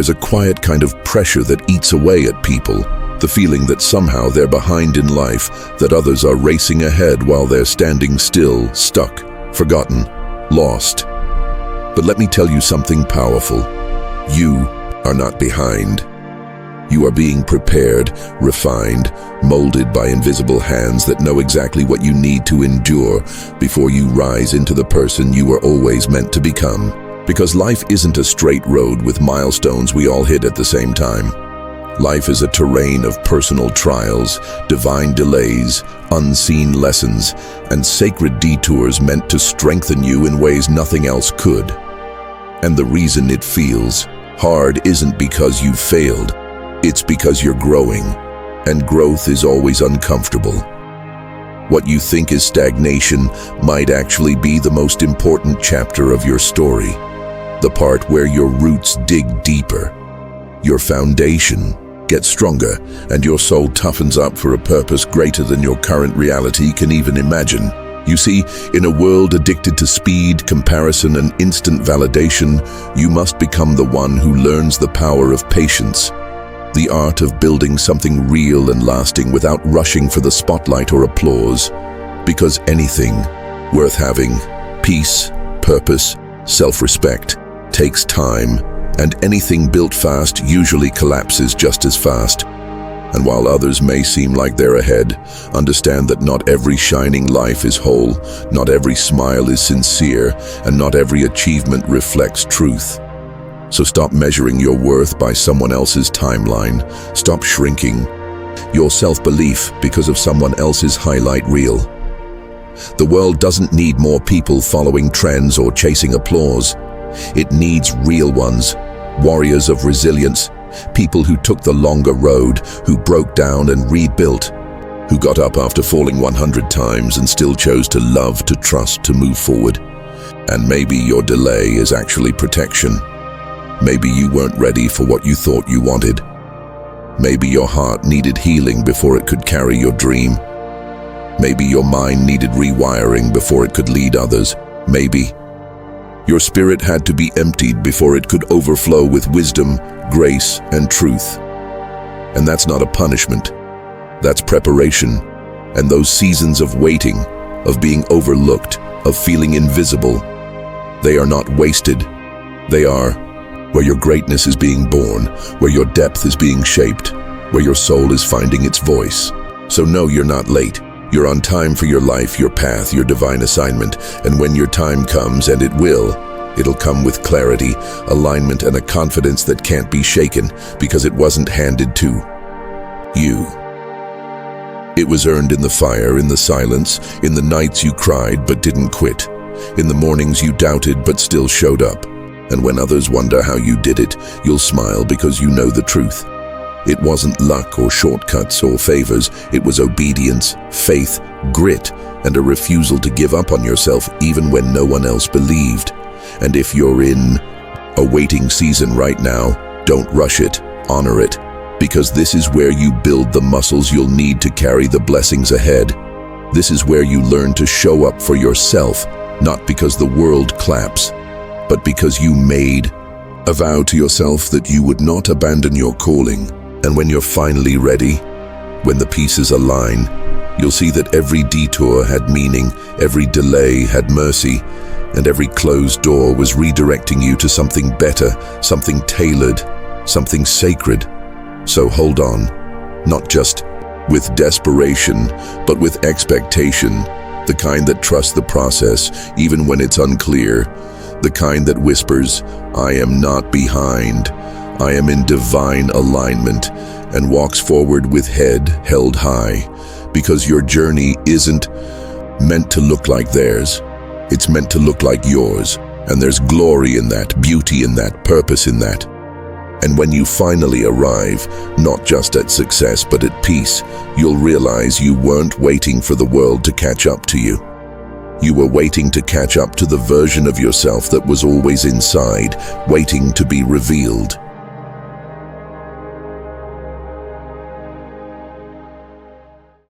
there's a quiet kind of pressure that eats away at people, the feeling that somehow they're behind in life, that others are racing ahead while they're standing still, stuck, forgotten, lost. But let me tell you something powerful. You are not behind. You are being prepared, refined, molded by invisible hands that know exactly what you need to endure before you rise into the person you were always meant to become. Because life isn't a straight road with milestones we all hit at the same time. Life is a terrain of personal trials, divine delays, unseen lessons, and sacred detours meant to strengthen you in ways nothing else could. And the reason it feels hard isn't because you failed, it's because you're growing, and growth is always uncomfortable. What you think is stagnation might actually be the most important chapter of your story, the part where your roots dig deeper, your foundation gets stronger, and your soul toughens up for a purpose greater than your current reality can even imagine. You see, in a world addicted to speed, comparison, and instant validation, you must become the one who learns the power of patience, the art of building something real and lasting without rushing for the spotlight or applause. Because anything worth having, peace, purpose, self-respect, takes time, and anything built fast usually collapses just as fast. And while others may seem like they're ahead, understand that not every shining life is whole, not every smile is sincere, and not every achievement reflects truth. So stop measuring your worth by someone else's timeline. Stop shrinking your self-belief because of someone else's highlight reel. The world doesn't need more people following trends or chasing applause. It needs real ones, warriors of resilience, people who took the longer road, who broke down and rebuilt, who got up after falling 100 times and still chose to love, to trust, to move forward. And maybe your delay is actually protection. Maybe you weren't ready for what you thought you wanted. Maybe your heart needed healing before it could carry your dream. Maybe your mind needed rewiring before it could lead others. Maybe your spirit had to be emptied before it could overflow with wisdom, grace, and truth. And that's not a punishment. That's preparation. And those seasons of waiting, of being overlooked, of feeling invisible, they are not wasted. They are where your greatness is being born, where your depth is being shaped, where your soul is finding its voice. So no, you're not late. You're on time for your life, your path, your divine assignment. And when your time comes, and it will, it'll come with clarity, alignment, and a confidence that can't be shaken because it wasn't handed to you. It was earned in the fire, in the silence, in the nights you cried but didn't quit, in the mornings you doubted but still showed up. And when others wonder how you did it, you'll smile because you know the truth. It wasn't luck or shortcuts or favors. It was obedience, faith, grit, and a refusal to give up on yourself even when no one else believed. And if you're in a waiting season right now, don't rush it, honor it, because this is where you build the muscles you'll need to carry the blessings ahead. This is where you learn to show up for yourself, not because the world claps, but because you made a vow to yourself that you would not abandon your calling. And when you're finally ready, when the pieces align, you'll see that every detour had meaning, every delay had mercy, and every closed door was redirecting you to something better, something tailored, something sacred. So hold on, not just with desperation, but with expectation, the kind that trusts the process even when it's unclear, the kind that whispers, "I am not behind, I am in divine alignment," and walks forward with head held high, because your journey isn't meant to look like theirs. It's meant to look like yours, and there's glory in that, beauty in that, purpose in that. And when you finally arrive, not just at success but at peace, you'll realize you weren't waiting for the world to catch up to you. You were waiting to catch up to the version of yourself that was always inside, waiting to be revealed.